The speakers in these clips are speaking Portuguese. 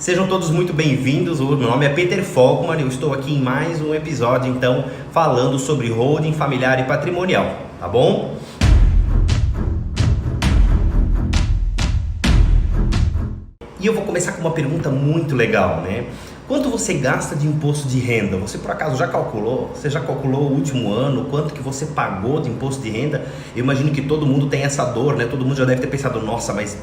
Sejam todos muito bem-vindos. O meu nome é Peter Folkman e eu estou aqui em mais um episódio, então, falando sobre holding familiar e patrimonial, tá bom? E eu vou começar com uma pergunta muito legal, né? Quanto você gasta de imposto de renda? Você por acaso já calculou? Você já calculou o último ano? Quanto que você pagou de imposto de renda? Eu imagino que todo mundo tem essa dor, né? Todo mundo já deve ter pensado, nossa, mas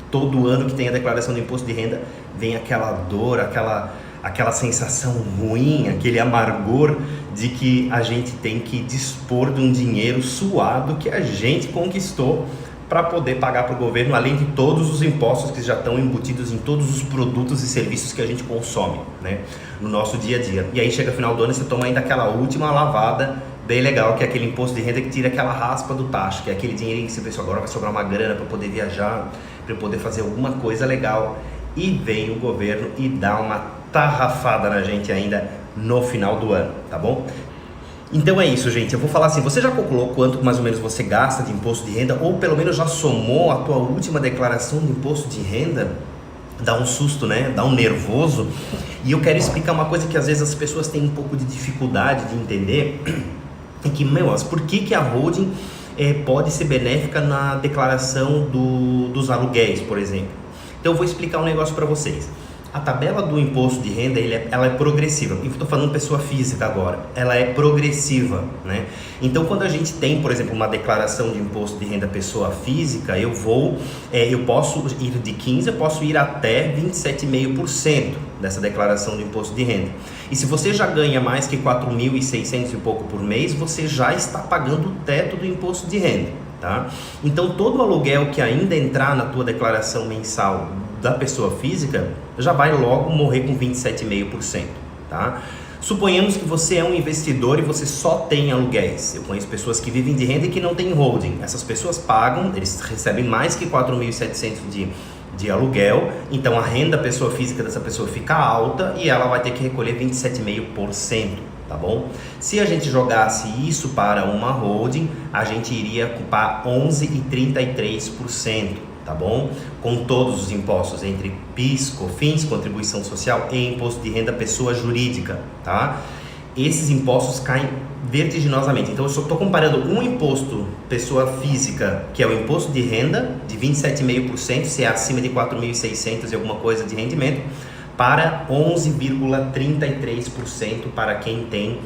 todo ano que tem a declaração do imposto de renda vem aquela dor, aquela sensação ruim, aquele amargor de que a gente tem que dispor de um dinheiro suado que a gente conquistou para poder pagar para o governo, além de todos os impostos que já estão embutidos em todos os produtos e serviços que a gente consome, né, no nosso dia a dia. E aí chega final do ano e você toma ainda aquela última lavada bem legal, que é aquele imposto de renda que tira aquela raspa do tacho, que é aquele dinheirinho que você pensa, agora vai sobrar uma grana para poder viajar, para poder fazer alguma coisa legal. E vem o governo e dá uma tarrafada na gente ainda no final do ano, tá bom? Então é isso, gente. Eu vou falar assim, você já calculou quanto mais ou menos você gasta de imposto de renda? Ou pelo menos já somou a tua última declaração de imposto de renda? Dá um susto, né? Dá um nervoso. E eu quero explicar uma coisa que às vezes as pessoas têm um pouco de dificuldade de entender. É que, mas por que a holding pode ser benéfica na declaração dos aluguéis, por exemplo? Então eu vou explicar um negócio para vocês. A tabela do imposto de renda, ela é progressiva. Eu estou falando pessoa física agora. Ela é progressiva, né? Então, quando a gente tem, por exemplo, uma declaração de imposto de renda pessoa física, eu posso ir de 15%, eu posso ir até 27,5% dessa declaração de imposto de renda. E se você já ganha mais que 4.600 e pouco por mês, você já está pagando o teto do imposto de renda, tá? Então, todo aluguel que ainda entrar na tua declaração mensal da pessoa física já vai logo morrer com 27,5%, tá? Suponhamos que você é um investidor e você só tem aluguéis. Eu conheço pessoas que vivem de renda e que não têm holding. Essas pessoas pagam, eles recebem mais que 4.700 de aluguel, então a renda pessoa física dessa pessoa fica alta e ela vai ter que recolher 27,5%, tá bom? Se a gente jogasse isso para uma holding, a gente iria ocupar 11,33%. Tá bom? Com todos os impostos, entre PIS, COFINS, contribuição social e imposto de renda pessoa jurídica, tá? Esses impostos caem vertiginosamente. Então eu só estou comparando um imposto pessoa física, que é o imposto de renda, de 27,5%, se é acima de 4.600 e alguma coisa de rendimento, para 11,33% para quem tem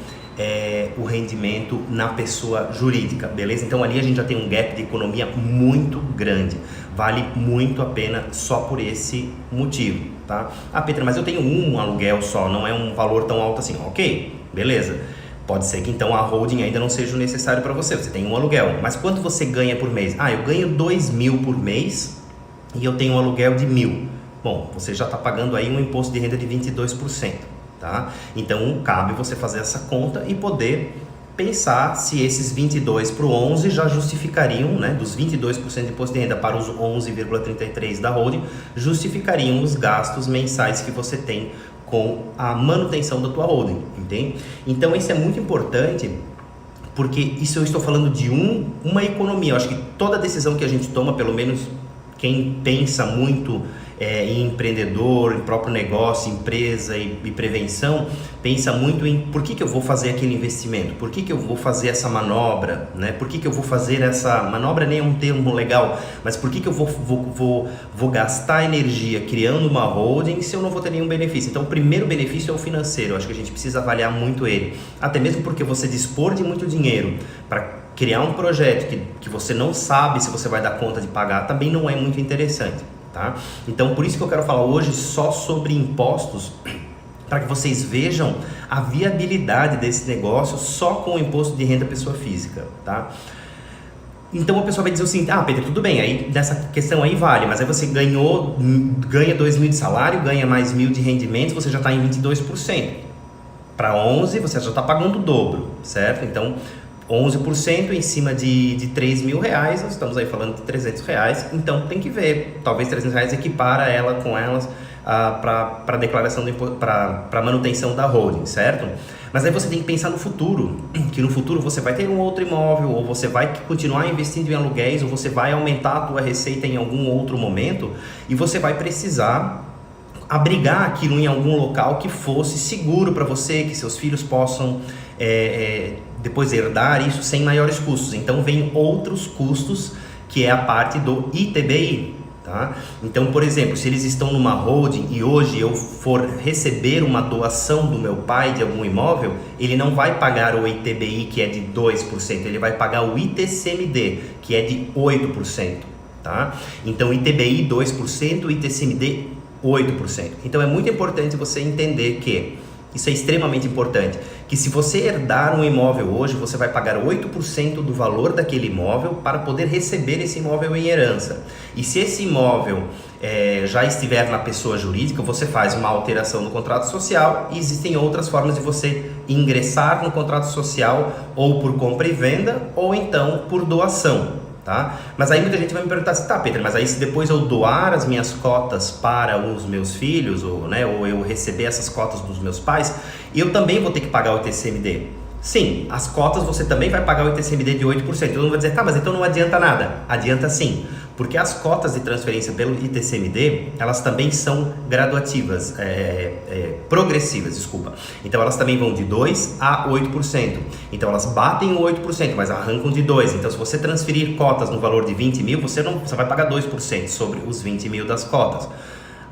o rendimento na pessoa jurídica, beleza? Então ali a gente já tem um gap de economia muito grande, vale muito a pena só por esse motivo, tá? Ah, Peter, mas eu tenho um aluguel só, não é um valor tão alto assim. Ok, beleza. Pode ser que então a holding ainda não seja necessário para você, você tem um aluguel, mas quanto você ganha por mês? Ah, eu ganho 2.000 por mês e eu tenho um aluguel de 1.000. Bom, você já está pagando aí um imposto de renda de 22%. Tá? Então cabe você fazer essa conta e poder pensar se esses 22 para o 11 já justificariam, né, dos 22% de imposto de renda para os 11,33% da holding, justificariam os gastos mensais que você tem com a manutenção da tua holding, entende? Então isso é muito importante, porque isso eu estou falando de uma economia. Eu acho que toda decisão que a gente toma, pelo menos quem pensa muito em empreendedor, em próprio negócio, empresa e prevenção, pensa muito em por que eu vou fazer aquele investimento, por que eu vou fazer essa manobra, né? Por que eu vou fazer essa manobra, nem é um termo legal, mas por que eu vou gastar energia criando uma holding se eu não vou ter nenhum benefício? Então o primeiro benefício é o financeiro. Eu acho que a gente precisa avaliar muito ele, até mesmo porque você dispor de muito dinheiro para criar um projeto que você não sabe se você vai dar conta de pagar também não é muito interessante, tá? Então por isso que eu quero falar hoje só sobre impostos, para que vocês vejam a viabilidade desse negócio só com o imposto de renda pessoa física, tá? Então a pessoa vai dizer o seguinte, ah, Pedro, tudo bem, aí dessa questão aí vale, mas aí você ganha 2.000 de salário, ganha mais 1.000 de rendimentos, você já está em 22%. Para 11 você já está pagando o dobro, certo? Então 11% em cima de R$3.000, nós estamos aí falando de R$300, então tem que ver, talvez R$300 equipara ela com elas para declaração para manutenção da holding, certo? Mas aí você tem que pensar no futuro, que no futuro você vai ter um outro imóvel, ou você vai continuar investindo em aluguéis, ou você vai aumentar a tua receita em algum outro momento, e você vai precisar abrigar aquilo em algum local que fosse seguro para você, que seus filhos possam depois herdar isso sem maiores custos. Então vem outros custos, que é a parte do ITBI, tá? Então, por exemplo, se eles estão numa holding e hoje eu for receber uma doação do meu pai de algum imóvel, ele não vai pagar o ITBI, que é de 2%, ele vai pagar o ITCMD, que é de 8%, tá? Então ITBI 2%, ITCMD 8%. Então é muito importante você entender que isso é extremamente importante, que se você herdar um imóvel hoje, você vai pagar 8% do valor daquele imóvel para poder receber esse imóvel em herança. E se esse imóvel já estiver na pessoa jurídica, você faz uma alteração no contrato social e existem outras formas de você ingressar no contrato social, ou por compra e venda, ou então por doação. Tá? Mas aí muita gente vai me perguntar assim, tá, Pedro, mas aí se depois eu doar as minhas cotas para os meus filhos, ou eu receber essas cotas dos meus pais, eu também vou ter que pagar o ITCMD? Sim, as cotas você também vai pagar o ITCMD de 8%. Todo mundo vai dizer, tá, mas então não adianta nada. Adianta sim, porque as cotas de transferência pelo ITCMD, elas também são graduativas, progressivas, desculpa. Então elas também vão de 2% a 8%. Então elas batem o 8%, mas arrancam de 2%. Então se você transferir cotas no valor de 20 mil, você vai pagar 2% sobre os 20 mil das cotas.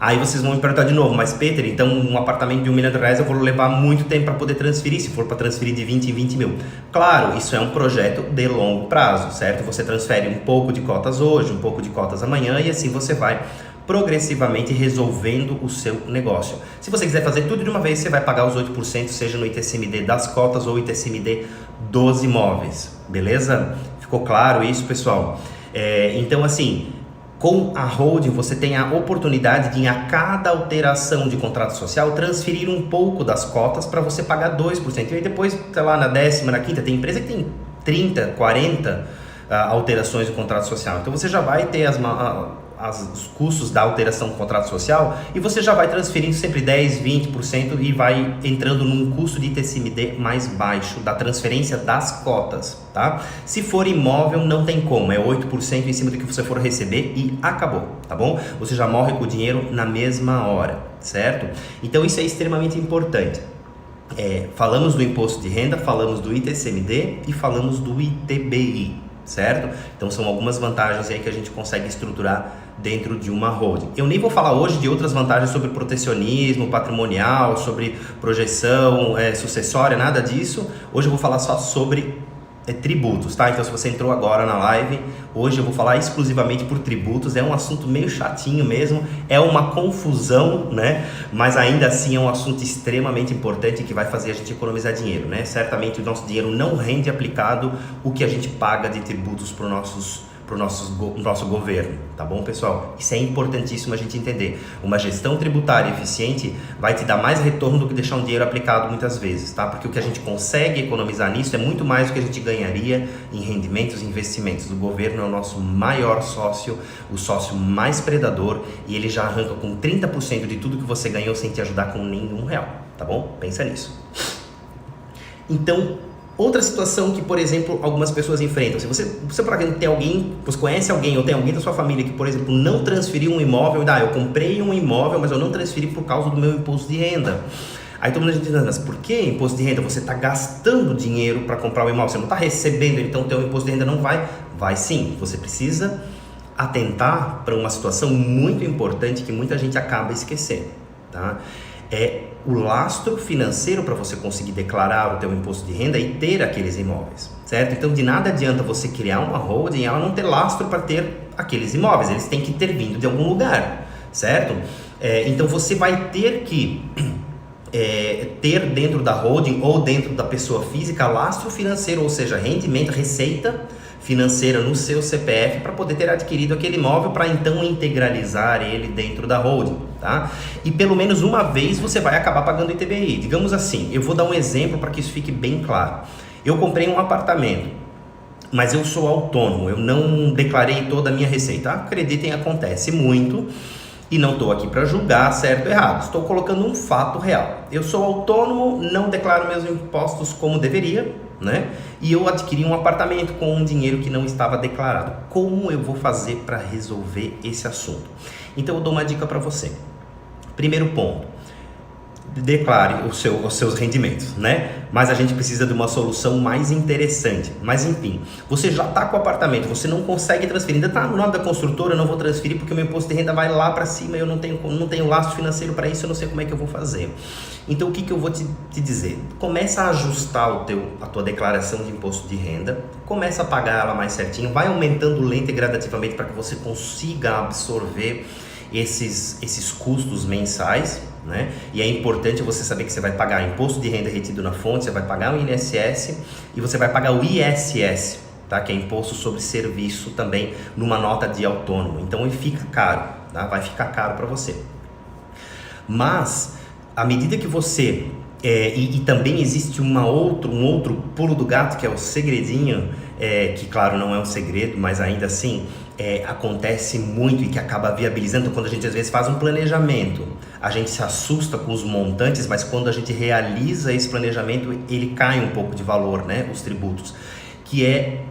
Aí vocês vão me perguntar de novo, mas Peter, então um apartamento de R$1 milhão eu vou levar muito tempo para poder transferir, se for para transferir de 20 em 20 mil. Claro, isso é um projeto de longo prazo, certo? Você transfere um pouco de cotas hoje, um pouco de cotas amanhã, e assim você vai progressivamente resolvendo o seu negócio. Se você quiser fazer tudo de uma vez, você vai pagar os 8%, seja no ITCMD das cotas ou ITCMD dos imóveis, beleza? Ficou claro isso, pessoal? Então assim, com a holding você tem a oportunidade de, a cada alteração de contrato social, transferir um pouco das cotas para você pagar 2%. E aí depois, sei lá, na 10ª, na 5ª, tem empresa que tem 30, 40 alterações de contrato social. Então você já vai ter os custos da alteração do contrato social e você já vai transferindo sempre 10, 20% e vai entrando num custo de ITCMD mais baixo da transferência das cotas, tá? Se for imóvel, não tem como, é 8% em cima do que você for receber e acabou, tá bom? Você já morre com o dinheiro na mesma hora, certo? Então isso é extremamente importante. Falamos do imposto de renda, falamos do ITCMD e falamos do ITBI, certo? Então são algumas vantagens aí que a gente consegue estruturar dentro de uma holding. Eu nem vou falar hoje de outras vantagens sobre protecionismo patrimonial, sobre projeção sucessória, nada disso. Hoje eu vou falar só sobre tributos, tá? Então se você entrou agora na live, hoje eu vou falar exclusivamente por tributos. É um assunto meio chatinho mesmo, é uma confusão, né? Mas ainda assim é um assunto extremamente importante que vai fazer a gente economizar dinheiro, né? Certamente o nosso dinheiro não rende aplicado o que a gente paga de tributos para o nosso governo, tá bom, pessoal? Isso é importantíssimo a gente entender. Uma gestão tributária eficiente vai te dar mais retorno do que deixar um dinheiro aplicado muitas vezes, tá? Porque o que a gente consegue economizar nisso é muito mais do que a gente ganharia em rendimentos e investimentos. O governo é o nosso maior sócio, o sócio mais predador, e ele já arranca com 30% de tudo que você ganhou sem te ajudar com nenhum real, tá bom? Pensa nisso. Então, outra situação que, por exemplo, algumas pessoas enfrentam, se você por exemplo, tem alguém, você conhece alguém ou tem alguém da sua família que, por exemplo, não transferiu um imóvel, eu comprei um imóvel, mas eu não transferi por causa do meu imposto de renda. Aí todo mundo diz, mas por que imposto de renda? Você está gastando dinheiro para comprar o imóvel, você não está recebendo, então o teu imposto de renda não vai? Vai sim, você precisa atentar para uma situação muito importante que muita gente acaba esquecendo, tá? É o lastro financeiro para você conseguir declarar o teu imposto de renda e ter aqueles imóveis, certo? Então de nada adianta você criar uma holding e ela não ter lastro para ter aqueles imóveis, eles têm que ter vindo de algum lugar, certo? Então você vai ter que ter dentro da holding ou dentro da pessoa física lastro financeiro, ou seja, rendimento, receita financeira no seu CPF para poder ter adquirido aquele imóvel para então integralizar ele dentro da holding, tá? E pelo menos uma vez você vai acabar pagando ITBI. Digamos assim, eu vou dar um exemplo para que isso fique bem claro. Eu comprei um apartamento, mas eu sou autônomo, eu não declarei toda a minha receita. Acreditem, acontece muito. E não estou aqui para julgar certo ou errado, estou colocando um fato real. Eu sou autônomo, não declaro meus impostos como deveria, né? E eu adquiri um apartamento com um dinheiro que não estava declarado. Como eu vou fazer para resolver esse assunto? Então eu dou uma dica para você. Primeiro ponto, declare os seus rendimentos, né? Mas a gente precisa de uma solução mais interessante. Mas enfim, você já está com o apartamento, você não consegue transferir, ainda está no nome da construtora, eu não vou transferir porque o meu imposto de renda vai lá para cima, eu não tenho lastro financeiro para isso, eu não sei como é que eu vou fazer. Então o que eu vou te dizer? Começa a ajustar a tua declaração de imposto de renda, começa a pagar ela mais certinho, vai aumentando lenta e gradativamente para que você consiga absorver esses custos mensais, né? E é importante você saber que você vai pagar imposto de renda retido na fonte, você vai pagar o INSS e você vai pagar o ISS, tá? Que é imposto sobre serviço também numa nota de autônomo. Então ele fica caro, tá? Vai ficar caro para você. Mas à medida que você e também existe um outro pulo do gato, que é o segredinho, que claro não é um segredo, mas ainda assim acontece muito e que acaba viabilizando. Quando a gente às vezes faz um planejamento, a gente se assusta com os montantes, mas quando a gente realiza esse planejamento, ele cai um pouco de valor, né, os tributos, que é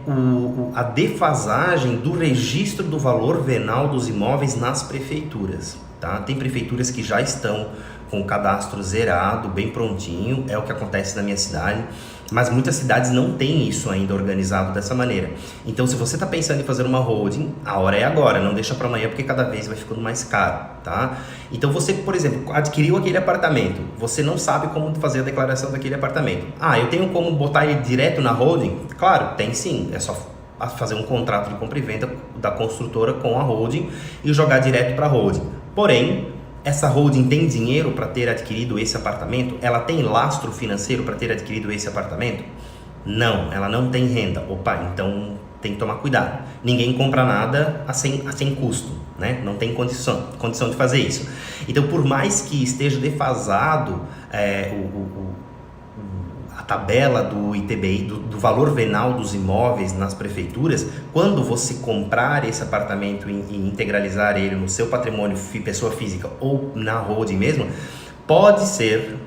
a defasagem do registro do valor venal dos imóveis nas prefeituras, tá? Tem prefeituras que já estão com o cadastro zerado, bem prontinho, é o que acontece na minha cidade, mas muitas cidades não têm isso ainda organizado dessa maneira. Então, se você está pensando em fazer uma holding, a hora é agora, não deixa para amanhã, porque cada vez vai ficando mais caro, tá? Então, você, por exemplo, adquiriu aquele apartamento, você não sabe como fazer a declaração daquele apartamento. Ah, eu tenho como botar ele direto na holding? Claro, tem sim, é só fazer um contrato de compra e venda da construtora com a holding e jogar direto para a holding. Porém, essa holding tem dinheiro para ter adquirido esse apartamento? Ela tem lastro financeiro para ter adquirido esse apartamento? Não, ela não tem renda. Opa, então tem que tomar cuidado. Ninguém compra nada a sem custo, né? Não tem condição de fazer isso. Então, por mais que esteja defasado a tabela do ITBI, do valor venal dos imóveis nas prefeituras, quando você comprar esse apartamento e integralizar ele no seu patrimônio pessoa física ou na holding mesmo, pode ser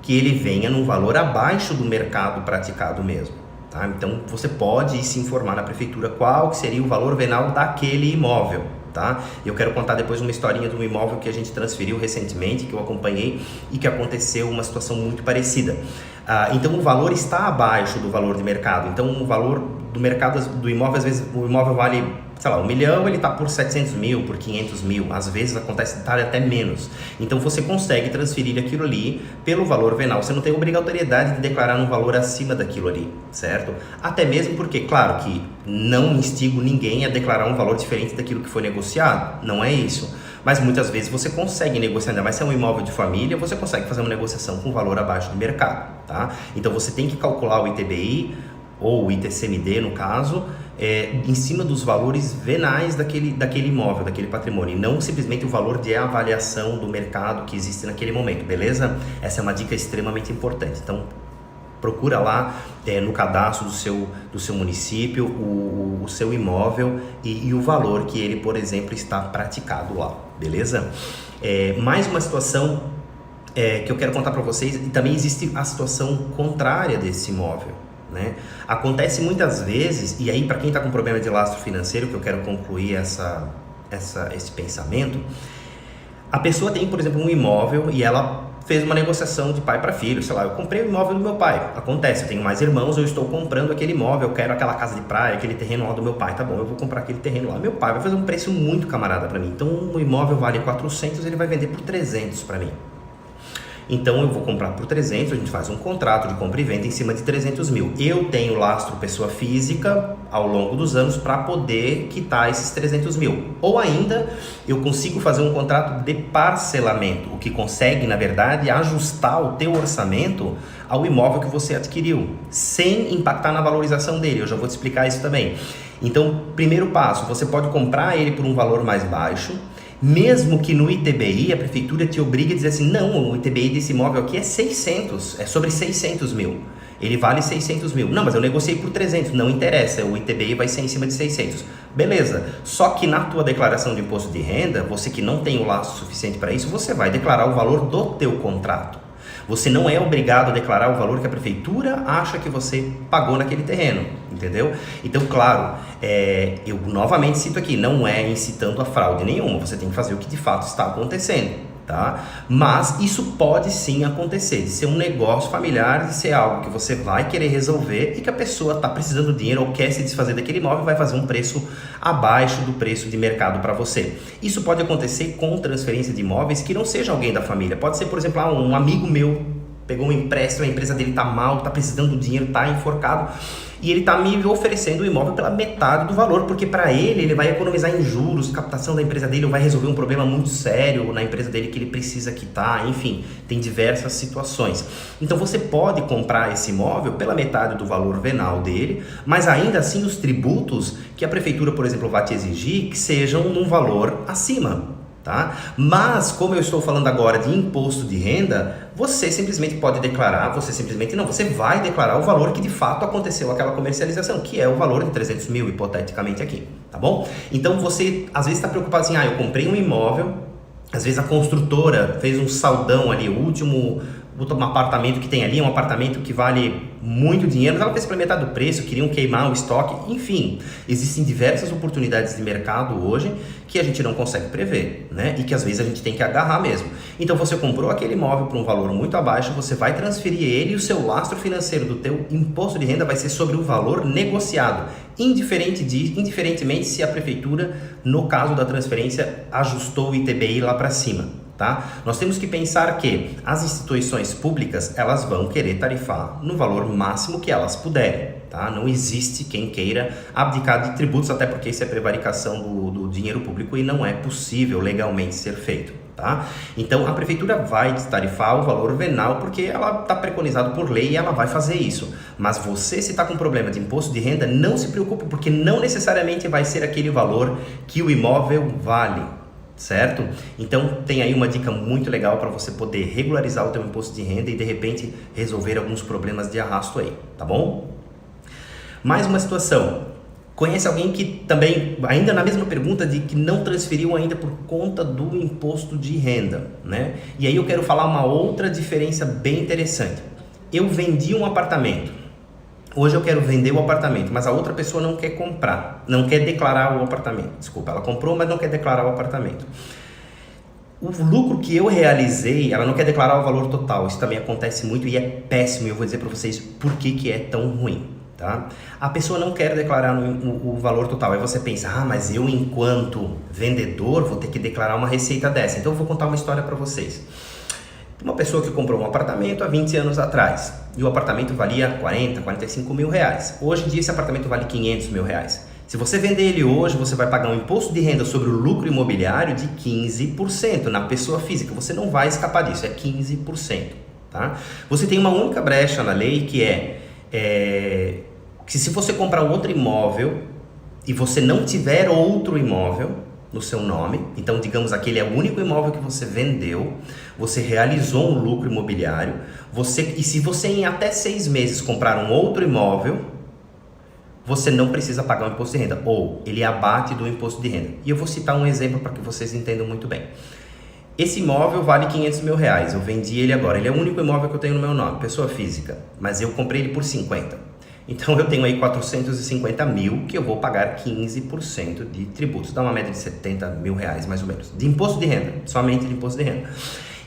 que ele venha num valor abaixo do mercado praticado mesmo, tá? Então você pode se informar na prefeitura qual que seria o valor venal daquele imóvel, tá? Eu quero contar depois uma historinha de um imóvel que a gente transferiu recentemente, que eu acompanhei e que aconteceu uma situação muito parecida. Então o valor está abaixo do valor de mercado. Então o valor do mercado do imóvel, às vezes o imóvel vale, sei lá, 1 milhão, ele está por 700 mil, por 500 mil, às vezes acontece estar até menos. Então você consegue transferir aquilo ali pelo valor venal, você não tem obrigatoriedade de declarar um valor acima daquilo ali, certo? Até mesmo porque, claro que não instigo ninguém a declarar um valor diferente daquilo que foi negociado, não é isso. Mas muitas vezes você consegue negociar, ainda mais se é um imóvel de família, você consegue fazer uma negociação com valor abaixo do mercado, tá? Então você tem que calcular o ITBI, ou o ITCMD no caso, em cima dos valores venais daquele imóvel, daquele patrimônio, e não simplesmente o valor de avaliação do mercado que existe naquele momento, beleza? Essa é uma dica extremamente importante. Então, procura lá no cadastro do seu município o seu imóvel e o valor que ele, por exemplo, está praticado lá, beleza? Mais uma situação que eu quero contar para vocês, e também existe a situação contrária desse imóvel, né? Acontece muitas vezes, e aí para quem está com problema de lastro financeiro, que eu quero concluir esse pensamento, a pessoa tem, por exemplo, um imóvel e ela fez uma negociação de pai para filho, sei lá, eu comprei o imóvel do meu pai, acontece, eu tenho mais irmãos, eu estou comprando aquele imóvel, eu quero aquela casa de praia, aquele terreno lá do meu pai, tá bom, eu vou comprar aquele terreno lá, meu pai vai fazer um preço muito camarada para mim, então o imóvel vale 400, ele vai vender por 300 para mim. Então eu vou comprar por 300, a gente faz um contrato de compra e venda em cima de 300 mil. Eu tenho lastro pessoa física ao longo dos anos para poder quitar esses 300 mil. Ou ainda, eu consigo fazer um contrato de parcelamento, o que consegue, na verdade, ajustar o teu orçamento ao imóvel que você adquiriu, sem impactar na valorização dele. Eu já vou te explicar isso também. Então, primeiro passo, você pode comprar ele por um valor mais baixo, mesmo que no ITBI a prefeitura te obrigue a dizer assim, não, o ITBI desse imóvel aqui é 600, é sobre 600 mil, ele vale 600 mil, não, mas eu negociei por 300, não interessa, o ITBI vai ser em cima de 600, beleza, só que na tua declaração de imposto de renda, você que não tem o laço suficiente para isso, você vai declarar o valor do teu contrato. Você não é obrigado a declarar o valor que a prefeitura acha que você pagou naquele terreno, entendeu? Então, claro, eu novamente cito aqui, não é incitando a fraude nenhuma, você tem que fazer o que de fato está acontecendo, tá? Mas isso pode sim acontecer, de ser um negócio familiar, de ser algo que você vai querer resolver e que a pessoa está precisando de dinheiro ou quer se desfazer daquele imóvel e vai fazer um preço abaixo do preço de mercado para você. Isso pode acontecer com transferência de imóveis que não seja alguém da família, pode ser, por exemplo, um amigo meu pegou um empréstimo, a empresa dele está mal, está precisando do dinheiro, está enforcado e ele está me oferecendo o imóvel pela metade do valor, porque para ele vai economizar em juros, captação da empresa dele, ou vai resolver um problema muito sério na empresa dele que ele precisa quitar, enfim, tem diversas situações. Então você pode comprar esse imóvel pela metade do valor venal dele, mas ainda assim os tributos que a prefeitura, por exemplo, vai te exigir que sejam num valor acima. Tá? Mas, como eu estou falando agora de imposto de renda, você simplesmente pode declarar, você vai declarar o valor que de fato aconteceu aquela comercialização, que é o valor de 300 mil, hipoteticamente aqui, tá bom? Então você, às vezes está preocupado assim, eu comprei um imóvel, às vezes a construtora fez um saldão ali, o último apartamento que tem ali, um apartamento que vale muito dinheiro, mas ela fez pela metade do preço, queriam queimar o estoque, enfim, existem diversas oportunidades de mercado hoje que a gente não consegue prever, né? E que às vezes a gente tem que agarrar mesmo. Então você comprou aquele imóvel por um valor muito abaixo, você vai transferir ele e o seu lastro financeiro do teu imposto de renda vai ser sobre o valor negociado, indiferentemente se a prefeitura, no caso da transferência, ajustou o ITBI lá para cima. Tá? Nós temos que pensar que as instituições públicas elas vão querer tarifar no valor máximo que elas puderem. Tá? Não existe quem queira abdicar de tributos, até porque isso é prevaricação do dinheiro público e não é possível legalmente ser feito. Tá? Então a prefeitura vai tarifar o valor venal porque ela está preconizado por lei e ela vai fazer isso. Mas você, se está com problema de imposto de renda, não se preocupe, porque não necessariamente vai ser aquele valor que o imóvel vale. Certo? Então tem aí uma dica muito legal para você poder regularizar o teu imposto de renda e de repente resolver alguns problemas de arrasto aí, tá bom? Mais uma situação. Conhece alguém que também, ainda na mesma pergunta, de que não transferiu ainda por conta do imposto de renda, né? E aí eu quero falar uma outra diferença bem interessante. Eu vendi um apartamento. Hoje eu quero vender o apartamento, mas a outra pessoa não quer comprar, não quer declarar o apartamento. Desculpa, ela comprou, mas não quer declarar o apartamento. O lucro que eu realizei, ela não quer declarar o valor total. Isso também acontece muito e é péssimo. E eu vou dizer para vocês por que é tão ruim. Tá? A pessoa não quer declarar o valor total. Aí você pensa, mas eu enquanto vendedor vou ter que declarar uma receita dessa. Então eu vou contar uma história para vocês. Uma pessoa que comprou um apartamento há 20 anos atrás e o apartamento valia 40, 45 mil reais. Hoje em dia esse apartamento vale 500 mil reais. Se você vender ele hoje, você vai pagar um imposto de renda sobre o lucro imobiliário de 15% na pessoa física. Você não vai escapar disso, é 15%. Tá? Você tem uma única brecha na lei que que se você comprar outro imóvel e você não tiver outro imóvel no seu nome, então digamos aquele é o único imóvel que você vendeu, você realizou um lucro imobiliário, e se você em até 6 meses comprar um outro imóvel, você não precisa pagar o imposto de renda, ou ele abate do imposto de renda. E eu vou citar um exemplo para que vocês entendam muito bem. Esse imóvel vale 500 mil reais, eu vendi ele agora, ele é o único imóvel que eu tenho no meu nome, pessoa física, mas eu comprei ele por 50. Então eu tenho aí 450 mil que eu vou pagar 15% de tributos, dá uma média de 70 mil reais mais ou menos, de imposto de renda, somente de imposto de renda.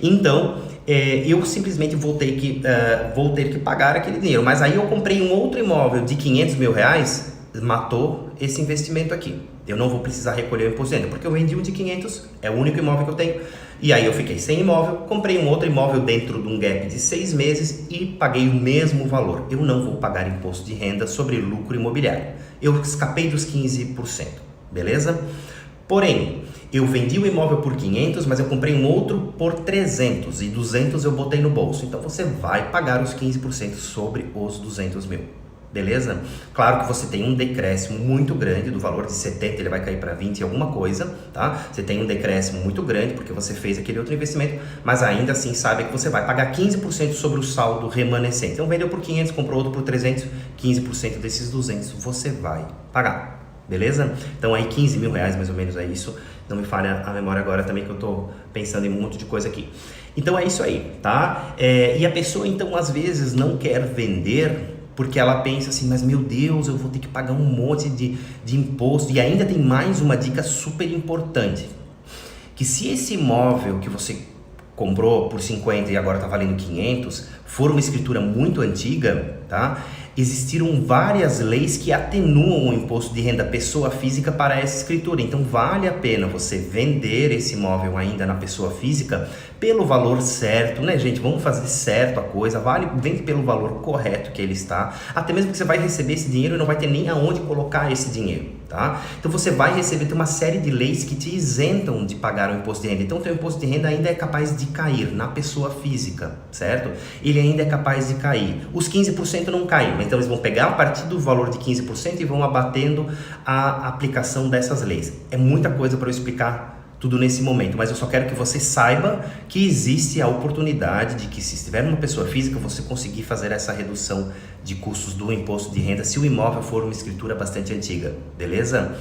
Então eu simplesmente vou ter que pagar aquele dinheiro, mas aí eu comprei um outro imóvel de 500 mil reais, matou esse investimento aqui. Eu não vou precisar recolher o imposto de renda, porque eu vendi um de 500, é o único imóvel que eu tenho. E aí eu fiquei sem imóvel, comprei um outro imóvel dentro de um gap de 6 meses e paguei o mesmo valor. Eu não vou pagar imposto de renda sobre lucro imobiliário. Eu escapei dos 15%, beleza? Porém, eu vendi o imóvel por 500, mas eu comprei um outro por 300 e 200 eu botei no bolso. Então você vai pagar os 15% sobre os 200 mil. Beleza? Claro que você tem um decréscimo muito grande do valor de 70, ele vai cair para 20 e alguma coisa, tá? Você tem um decréscimo muito grande porque você fez aquele outro investimento, mas ainda assim sabe que você vai pagar 15% sobre o saldo remanescente. Então vendeu por 500, comprou outro por 300, 15% desses 200 você vai pagar. Beleza? Então aí 15 mil reais mais ou menos é isso Não me falha a memória agora também, que eu estou pensando em um monte de coisa aqui. Então é isso aí, tá? E a pessoa, então, às vezes não quer vender porque ela pensa assim, mas meu Deus, eu vou ter que pagar um monte de imposto. E ainda tem mais uma dica super importante, que se esse imóvel que você comprou por 50 e agora está valendo 500, for uma escritura muito antiga, tá? Existiram várias leis que atenuam o imposto de renda pessoa física para essa escritura. Então vale a pena você vender esse imóvel ainda na pessoa física pelo valor certo, né, gente? Vamos fazer certo a coisa, vende pelo valor correto que ele está, até mesmo que você vai receber esse dinheiro e não vai ter nem aonde colocar esse dinheiro, tá? Então você vai receber, tem uma série de leis que te isentam de pagar o imposto de renda. Então o teu imposto de renda ainda é capaz de cair na pessoa física, certo? Ele ainda é capaz de cair. Os 15% não caem, então eles vão pegar a partir do valor de 15% e vão abatendo a aplicação dessas leis. É muita coisa para eu explicar tudo nesse momento, mas eu só quero que você saiba que existe a oportunidade de que, se estiver numa pessoa física, você conseguir fazer essa redução de custos do imposto de renda se o imóvel for uma escritura bastante antiga, beleza?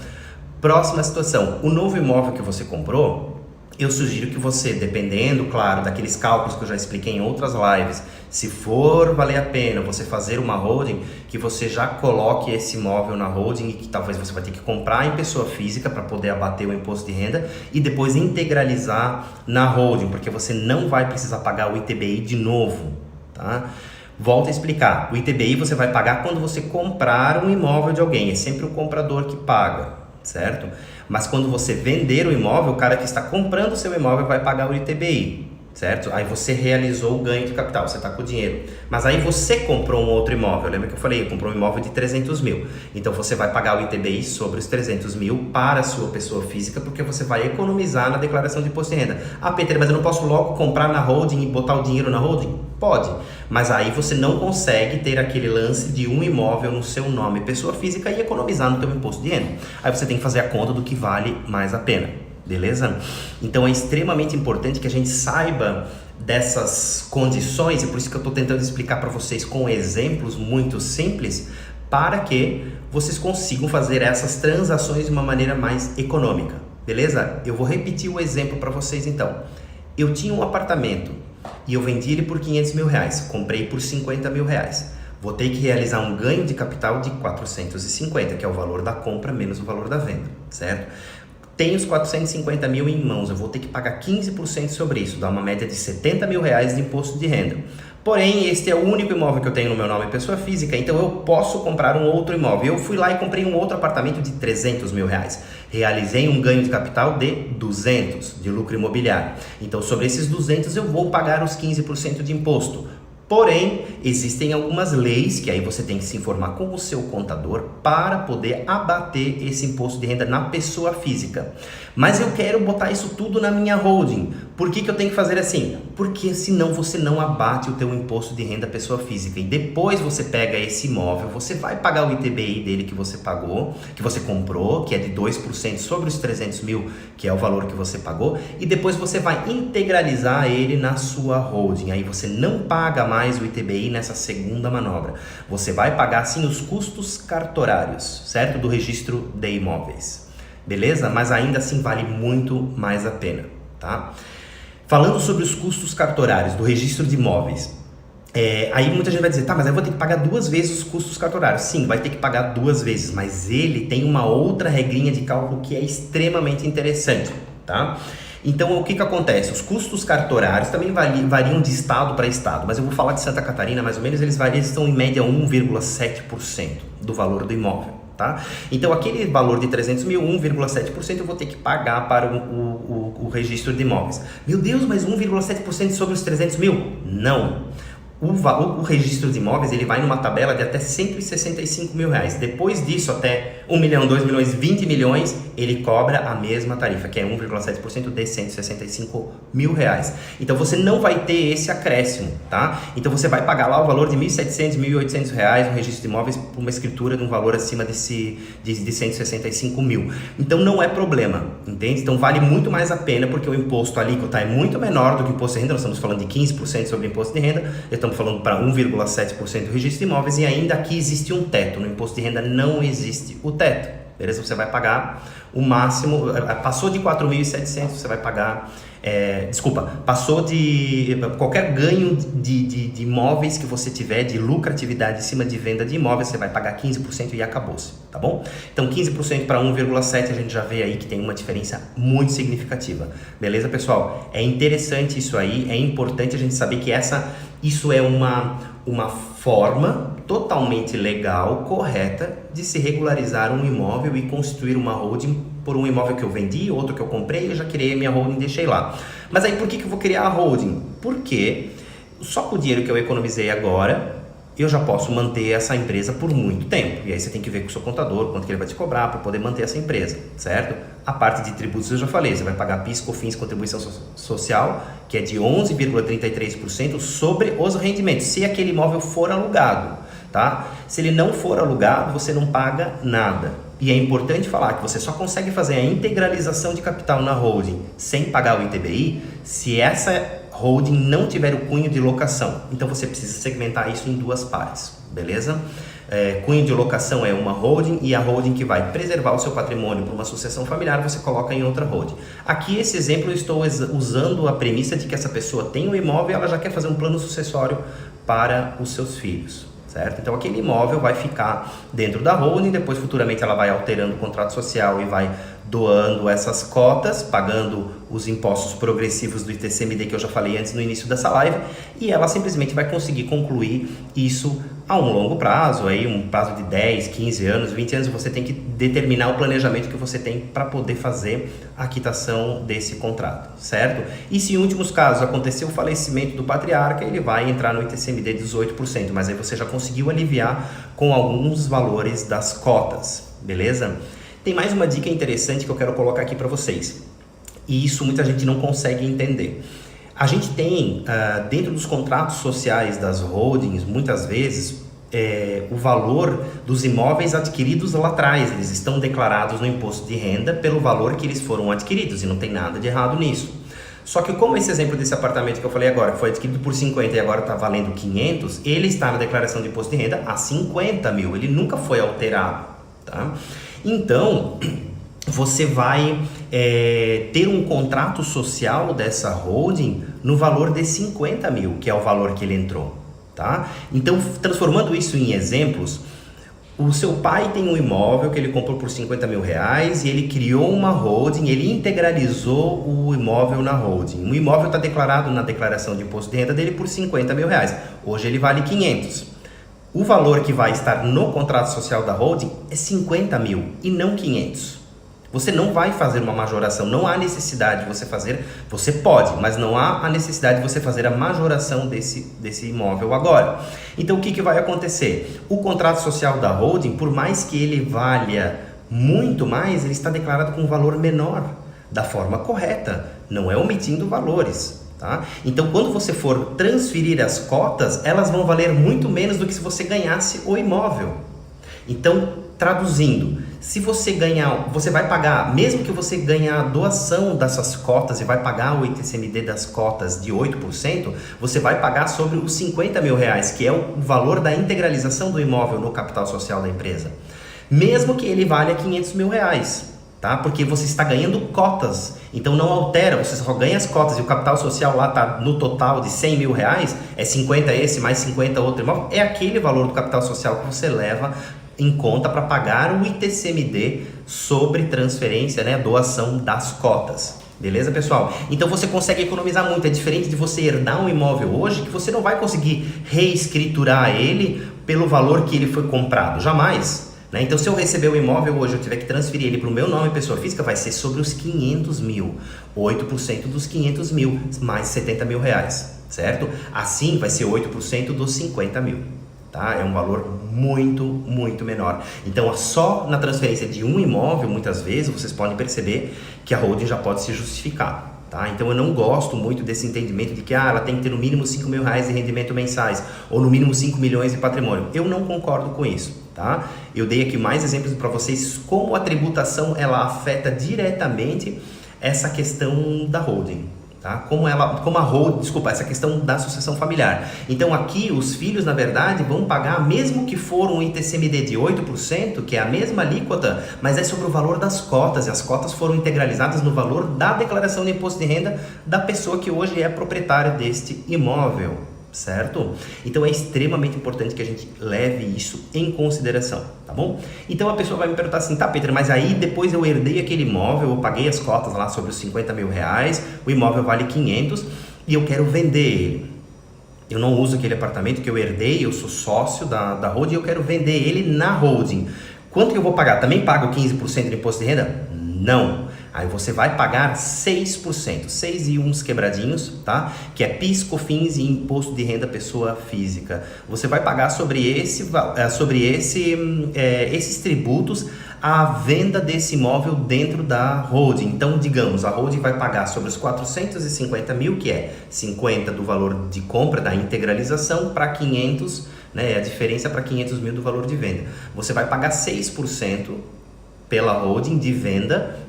Próxima situação, o novo imóvel que você comprou, eu sugiro que você, dependendo, claro, daqueles cálculos que eu já expliquei em outras lives, se for valer a pena você fazer uma holding, que você já coloque esse imóvel na holding, e que talvez você vai ter que comprar em pessoa física para poder abater o imposto de renda e depois integralizar na holding, porque você não vai precisar pagar o ITBI de novo, tá? Volto a explicar, o ITBI você vai pagar quando você comprar um imóvel de alguém, é sempre o comprador que paga, certo? Mas quando você vender o imóvel, o cara que está comprando o seu imóvel vai pagar o ITBI, certo? Aí você realizou o ganho de capital, você está com o dinheiro. Mas aí você comprou um outro imóvel, lembra que eu falei, comprou um imóvel de 300 mil. Então você vai pagar o ITBI sobre os 300 mil para a sua pessoa física, porque você vai economizar na declaração de imposto de renda. Ah, Peter, mas eu não posso logo comprar na holding e botar o dinheiro na holding? Pode, mas aí você não consegue ter aquele lance de um imóvel no seu nome, pessoa física, e economizar no teu imposto de renda. Aí você tem que fazer a conta do que vale mais a pena, beleza? Então é extremamente importante que a gente saiba dessas condições, e por isso que eu estou tentando explicar para vocês com exemplos muito simples, para que vocês consigam fazer essas transações de uma maneira mais econômica, beleza? Eu vou repetir o exemplo para vocês então. Eu tinha um apartamento e eu vendi ele por 500 mil reais, comprei por 50 mil reais. Vou ter que realizar um ganho de capital de 450, que é o valor da compra menos o valor da venda, certo? Tenho os 450 mil em mãos, eu vou ter que pagar 15% sobre isso, dá uma média de 70 mil reais de imposto de renda. Porém, este é o único imóvel que eu tenho no meu nome pessoa física, então eu posso comprar um outro imóvel. Eu fui lá e comprei um outro apartamento de 300 mil reais. Realizei um ganho de capital de 200 de lucro imobiliário. Então, sobre esses 200 eu vou pagar os 15% de imposto. Porém, existem algumas leis que aí você tem que se informar com o seu contador para poder abater esse imposto de renda na pessoa física. Mas eu quero botar isso tudo na minha holding. Por que eu tenho que fazer assim? Porque senão você não abate o teu imposto de renda pessoa física. E depois você pega esse imóvel, você vai pagar o ITBI dele que você pagou, que você comprou, que é de 2% sobre os 300 mil, que é o valor que você pagou. E depois você vai integralizar ele na sua holding. Aí você não paga mais o ITBI nessa segunda manobra. Você vai pagar sim os custos cartorários, certo? Do registro de imóveis. Beleza? Mas ainda assim vale muito mais a pena, tá? Falando sobre os custos cartorários do registro de imóveis, aí muita gente vai dizer, tá, mas eu vou ter que pagar 2 vezes os custos cartorários. Sim, vai ter que pagar 2 vezes, mas ele tem uma outra regrinha de cálculo que é extremamente interessante, tá? Então, o que acontece? Os custos cartorários também variam de estado para estado, mas eu vou falar de Santa Catarina, mais ou menos, eles estão em média 1,7% do valor do imóvel. Tá? Então, aquele valor de 300 mil, 1,7% eu vou ter que pagar para o registro de imóveis. Meu Deus, mas 1,7% sobre os 300 mil? Não. O registro de imóveis ele vai numa tabela de até 165 mil reais. Depois disso, até 1 milhão, 2 milhões, 20 milhões, ele cobra a mesma tarifa, que é 1,7% de 165 mil reais. Então você não vai ter esse acréscimo, tá? Então você vai pagar lá o valor de 1.700, 1.800 reais no registro de imóveis por uma escritura de um valor acima de 165 mil. Então não é problema, entende? Então vale muito mais a pena, porque o imposto alíquota é muito menor do que o imposto de renda. Nós estamos falando de 15% sobre o imposto de renda, estamos falando para 1,7% do registro de imóveis, e ainda aqui existe um teto. No imposto de renda não existe o teto, beleza? Você vai pagar o máximo, passou de 4.700, você vai pagar, passou de qualquer ganho de imóveis que você tiver, de lucratividade em cima de venda de imóveis, você vai pagar 15% e acabou-se, tá bom? Então 15% para 1,7 a gente já vê aí que tem uma diferença muito significativa, beleza, pessoal? É interessante isso aí, é importante a gente saber que isso é uma forma totalmente legal, correta, de se regularizar um imóvel e constituir uma holding por um imóvel que eu vendi, outro que eu comprei, eu já criei a minha holding e deixei lá. Mas aí por que eu vou criar a holding? Porque só com o dinheiro que eu economizei agora, eu já posso manter essa empresa por muito tempo. E aí você tem que ver com o seu contador quanto que ele vai te cobrar para poder manter essa empresa, certo? A parte de tributos eu já falei, você vai pagar PIS, COFINS, contribuição social, que é de 11,33% sobre os rendimentos, se aquele imóvel for alugado, tá? Se ele não for alugado, você não paga nada. E é importante falar que você só consegue fazer a integralização de capital na holding sem pagar o ITBI se essa holding não tiver o cunho de locação. Então você precisa segmentar isso em duas partes, beleza? Cunho de locação é uma holding, e a holding que vai preservar o seu patrimônio para uma sucessão familiar, você coloca em outra holding. Aqui, esse exemplo, eu estou usando a premissa de que essa pessoa tem um imóvel e ela já quer fazer um plano sucessório para os seus filhos, certo? Então aquele imóvel vai ficar dentro da holding, depois futuramente ela vai alterando o contrato social e vai doando essas cotas, pagando os impostos progressivos do ITCMD que eu já falei antes no início dessa live, e ela simplesmente vai conseguir concluir isso a um longo prazo, aí um prazo de 10, 15 anos, 20 anos, você tem que determinar o planejamento que você tem para poder fazer a quitação desse contrato, certo? E se em últimos casos acontecer o falecimento do patriarca, ele vai entrar no ITCMD 18%, mas aí você já conseguiu aliviar com alguns valores das cotas, beleza? Tem mais uma dica interessante que eu quero colocar aqui para vocês, e isso muita gente não consegue entender. A gente tem, dentro dos contratos sociais das holdings, muitas vezes, o valor dos imóveis adquiridos lá atrás. Eles estão declarados no imposto de renda pelo valor que eles foram adquiridos, e não tem nada de errado nisso. Só que como esse exemplo desse apartamento que eu falei agora, que foi adquirido por 50 e agora está valendo 500, ele está na declaração de imposto de renda a 50 mil, ele nunca foi alterado, tá? Então, você vai ter um contrato social dessa holding no valor de 50 mil, que é o valor que ele entrou, tá? Então, transformando isso em exemplos, o seu pai tem um imóvel que ele comprou por 50 mil reais e ele criou uma holding, ele integralizou o imóvel na holding. O imóvel está declarado na declaração de imposto de renda dele por 50 mil reais. Hoje ele vale 500. O valor que vai estar no contrato social da holding é 50 mil e não 500. Você não vai fazer uma majoração, não há necessidade de você fazer, você pode, mas não há a necessidade de você fazer a majoração desse imóvel agora. Então o que vai acontecer? O contrato social da holding, por mais que ele valha muito mais, ele está declarado com um valor menor, da forma correta, não é omitindo valores. Tá? Então, quando você for transferir as cotas, elas vão valer muito menos do que se você ganhasse o imóvel. Então, traduzindo, se você ganhar, você vai pagar, mesmo que você ganhe a doação dessas cotas e vai pagar o ITCMD das cotas de 8%, você vai pagar sobre os 50 mil reais, que é o valor da integralização do imóvel no capital social da empresa. Mesmo que ele valha 500 mil reais. Tá? Porque você está ganhando cotas, então não altera, você só ganha as cotas e o capital social lá está no total de 100 mil reais, é 50 esse, mais 50 outro imóvel, é aquele valor do capital social que você leva em conta para pagar o ITCMD sobre transferência, né, doação das cotas. Beleza, pessoal? Então você consegue economizar muito, é diferente de você herdar um imóvel hoje, que você não vai conseguir reescriturar ele pelo valor que ele foi comprado, jamais. Então, se eu receber o imóvel hoje, eu tiver que transferir ele para o meu nome, pessoa física, vai ser sobre os 500 mil, 8% dos 500 mil, mais 70 mil reais, certo? Assim, vai ser 8% dos 50 mil, tá? É um valor muito, muito menor. Então, só na transferência de um imóvel, muitas vezes, vocês podem perceber que a holding já pode se justificar. Tá? Então eu não gosto muito desse entendimento de que ela tem que ter no mínimo 5 mil reais de rendimento mensais ou no mínimo 5 milhões de patrimônio. Eu não concordo com isso. Tá? Eu dei aqui mais exemplos para vocês como a tributação ela afeta diretamente essa questão da holding. Tá? Como a holding, desculpa, essa questão da sucessão familiar. Então aqui os filhos, na verdade, vão pagar, mesmo que for um ITCMD de 8%, que é a mesma alíquota, mas é sobre o valor das cotas, e as cotas foram integralizadas no valor da declaração de imposto de renda da pessoa que hoje é proprietária deste imóvel, certo? Então é extremamente importante que a gente leve isso em consideração, tá bom? Então a pessoa vai me perguntar assim, tá, Peter, mas aí depois eu herdei aquele imóvel, eu paguei as cotas lá sobre os 50 mil reais, o imóvel vale 500 e eu quero vender ele. Eu não uso aquele apartamento que eu herdei, eu sou sócio da holding e eu quero vender ele na holding. Quanto que eu vou pagar? Também pago 15% de imposto de renda? Não. Aí você vai pagar 6%, 6 e uns quebradinhos, tá? Que é PIS, COFINS e Imposto de Renda Pessoa Física. Você vai pagar sobre esses tributos a venda desse imóvel dentro da holding. Então, digamos, a holding vai pagar sobre os 450 mil, que é 50 do valor de compra, da integralização, para 500, né? A diferença para 500 mil do valor de venda. Você vai pagar 6% pela holding de venda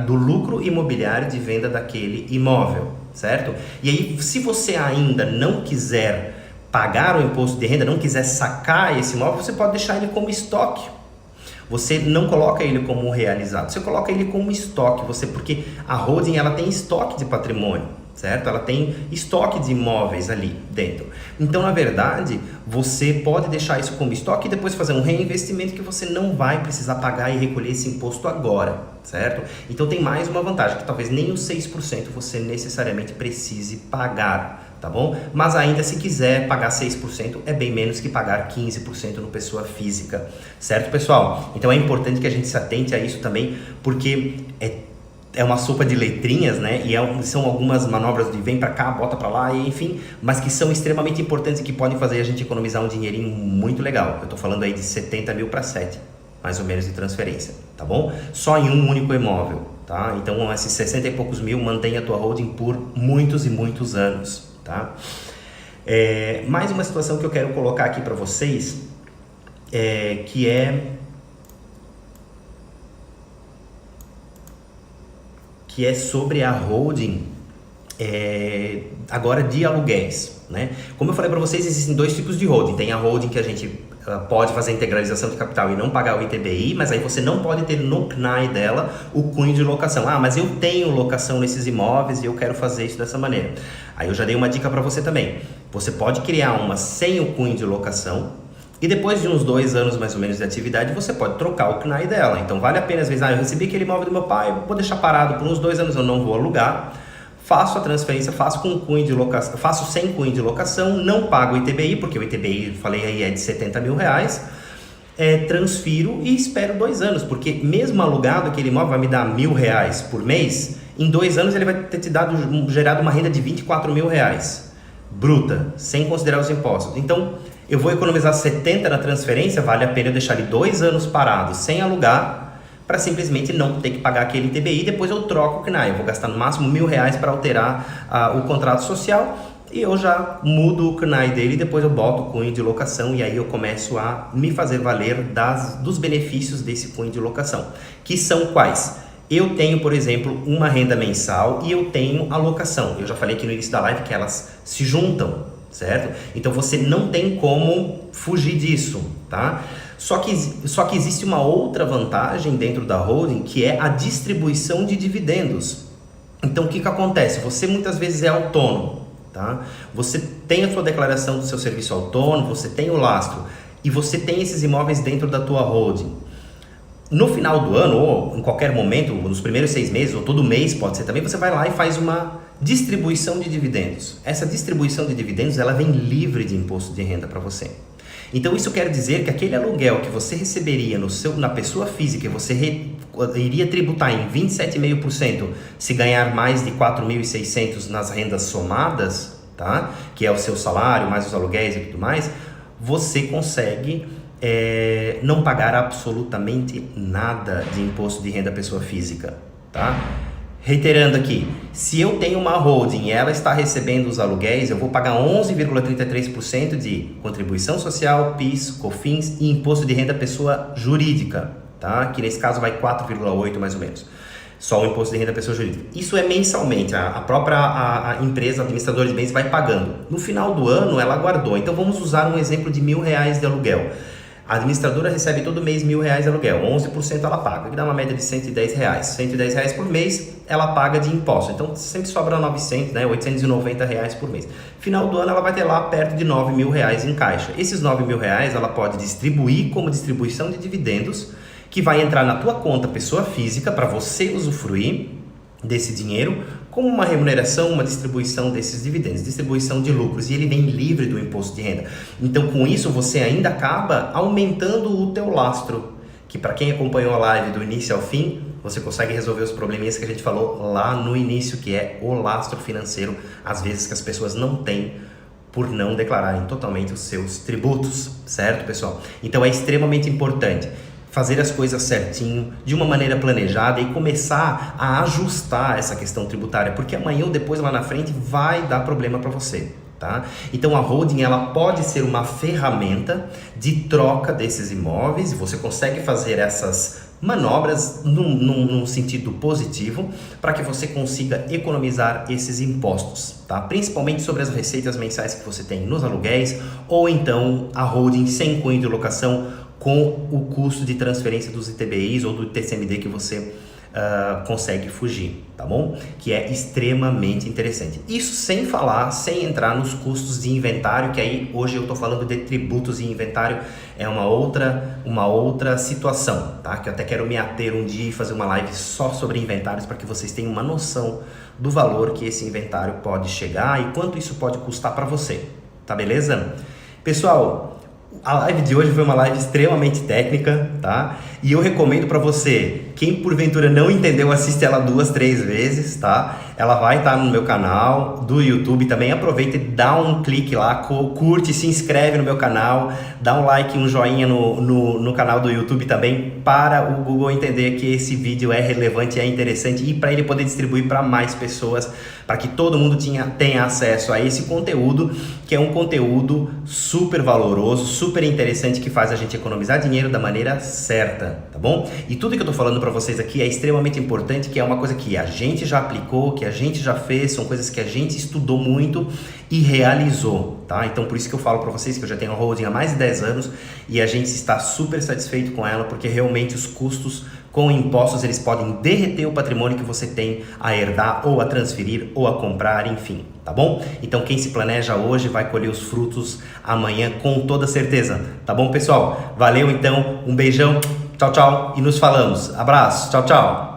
do lucro imobiliário de venda daquele imóvel, certo? E aí, se você ainda não quiser pagar o imposto de renda, não quiser sacar esse imóvel, você pode deixar ele como estoque. Você não coloca ele como realizado, você coloca ele como estoque, porque a holding ela tem estoque de patrimônio, certo? Ela tem estoque de imóveis ali dentro. Então, na verdade, você pode deixar isso como estoque e depois fazer um reinvestimento que você não vai precisar pagar e recolher esse imposto agora, certo? Então, tem mais uma vantagem, que talvez nem os 6% você necessariamente precise pagar, tá bom? Mas ainda, se quiser pagar 6%, é bem menos que pagar 15% no pessoa física, certo, pessoal? Então, é importante que a gente se atente a isso também, porque é uma sopa de letrinhas, né? E são algumas manobras de vem para cá, bota para lá, e enfim, mas que são extremamente importantes e que podem fazer a gente economizar um dinheirinho muito legal. Eu tô falando aí de 70 mil para 7, mais ou menos, de transferência, tá bom? Só em um único imóvel, tá? Então, esses 60 e poucos mil, mantenha a tua holding por muitos e muitos anos, tá? Mais uma situação que eu quero colocar aqui para vocês, que é sobre a holding agora de aluguéis, né? Como eu falei para vocês, existem dois tipos de holding. Tem a holding que a gente pode fazer a integralização de capital e não pagar o ITBI, mas aí você não pode ter no CNAE dela o cunho de locação. Ah, mas eu tenho locação nesses imóveis e eu quero fazer isso dessa maneira. Aí eu já dei uma dica para você também. Você pode criar uma sem o cunho de locação, e depois de uns 2 anos mais ou menos de atividade, você pode trocar o CNAE dela. Então vale a pena, às vezes, eu recebi aquele imóvel do meu pai, vou deixar parado por uns 2 anos, eu não vou alugar, faço a transferência, faço com cunho de locação, faço sem cunho de locação, não pago o ITBI, porque o ITBI, falei aí, é de 70 mil reais, transfiro e espero 2 anos, porque mesmo alugado aquele imóvel vai me dar 1.000 reais por mês, em 2 anos ele vai ter gerado uma renda de 24 mil reais, bruta, sem considerar os impostos. Então, eu vou economizar 70 na transferência, vale a pena eu deixar ele 2 anos parado sem alugar, para simplesmente não ter que pagar aquele ITBI, depois eu troco o CNAE. Eu vou gastar no máximo 1.000 reais para alterar o contrato social e eu já mudo o CNAE dele e depois eu boto o cunho de locação e aí eu começo a me fazer valer dos benefícios desse cunho de locação, que são quais? Eu tenho, por exemplo, uma renda mensal e eu tenho a locação. Eu já falei aqui no início da live que elas se juntam, certo? Então você não tem como fugir disso, tá? Só que existe uma outra vantagem dentro da holding, que é a distribuição de dividendos. Então o que acontece? Você muitas vezes é autônomo, tá? Você tem a sua declaração do seu serviço autônomo, você tem o lastro e você tem esses imóveis dentro da tua holding. No final do ano, ou em qualquer momento, nos primeiros 6 meses, ou todo mês pode ser também, você vai lá e faz uma distribuição de dividendos. Essa distribuição de dividendos, ela vem livre de imposto de renda para você. Então isso quer dizer que aquele aluguel que você receberia na pessoa física, você iria tributar em 27,5% se ganhar mais de 4.600 nas rendas somadas, tá? Que é o seu salário, mais os aluguéis e tudo mais, você consegue não pagar absolutamente nada de imposto de renda pessoa física, tá? Reiterando aqui, se eu tenho uma holding e ela está recebendo os aluguéis, eu vou pagar 11,33% de contribuição social, PIS, COFINS e imposto de renda pessoa jurídica, tá? Que nesse caso vai 4,8% mais ou menos. Só o imposto de renda da pessoa jurídica. Isso é mensalmente, a própria a empresa administradora de bens vai pagando. No final do ano ela guardou. Então vamos usar um exemplo de R$ 1.000 de aluguel. A administradora recebe todo mês R$ 1.000 de aluguel, 11% ela paga, que dá uma média de R$ 110. R$ 110 por mês ela paga de imposto, então sempre sobra 900, né, R$ 890 por mês. Final do ano ela vai ter lá perto de R$ 9.000 em caixa. Esses R$ 9.000 ela pode distribuir como distribuição de dividendos, que vai entrar na tua conta pessoa física para você usufruir desse dinheiro como uma remuneração, uma distribuição desses dividendos, distribuição de lucros, e ele vem livre do imposto de renda. Então com isso você ainda acaba aumentando o teu lastro, que para quem acompanhou a live do início ao fim, você consegue resolver os probleminhas que a gente falou lá no início, que é o lastro financeiro, às vezes que as pessoas não têm por não declararem totalmente os seus tributos, certo, pessoal? Então é extremamente importante fazer as coisas certinho, de uma maneira planejada e começar a ajustar essa questão tributária, porque amanhã ou depois lá na frente vai dar problema para você, tá? Então a holding ela pode ser uma ferramenta de troca desses imóveis, e você consegue fazer essas manobras num sentido positivo para que você consiga economizar esses impostos, tá? Principalmente sobre as receitas mensais que você tem nos aluguéis, ou então a holding sem cunho de locação com o custo de transferência dos ITBIs ou do TCMD que você consegue fugir, tá bom? Que é extremamente interessante. Isso sem falar, sem entrar nos custos de inventário, que aí hoje eu estou falando de tributos e inventário, é uma outra situação, tá? Que eu até quero me ater um dia e fazer uma live só sobre inventários para que vocês tenham uma noção do valor que esse inventário pode chegar e quanto isso pode custar para você, tá beleza? Pessoal, a live de hoje foi uma live extremamente técnica, tá? E eu recomendo para você, quem porventura não entendeu, assiste ela 2, 3 vezes, tá? Ela vai estar no meu canal do YouTube também. Aproveita e dá um clique lá, curte, se inscreve no meu canal, dá um like, um joinha no canal do YouTube também, para o Google entender que esse vídeo é relevante, é interessante, e para ele poder distribuir para mais pessoas, para que todo mundo tenha acesso a esse conteúdo, que é um conteúdo super valoroso, super interessante, que faz a gente economizar dinheiro da maneira certa, tá bom? E tudo que eu tô falando para vocês aqui é extremamente importante, que é uma coisa que a gente já aplicou, que a gente já fez, são coisas que a gente estudou muito e realizou, tá? Então por isso que eu falo para vocês que eu já tenho a holding há mais de 10 anos e a gente está super satisfeito com ela, porque realmente os custos com impostos eles podem derreter o patrimônio que você tem a herdar ou a transferir ou a comprar, enfim, tá bom? Então quem se planeja hoje vai colher os frutos amanhã com toda certeza, tá bom, pessoal? Valeu então, um beijão, tchau, tchau, e nos falamos. Abraço, tchau, tchau.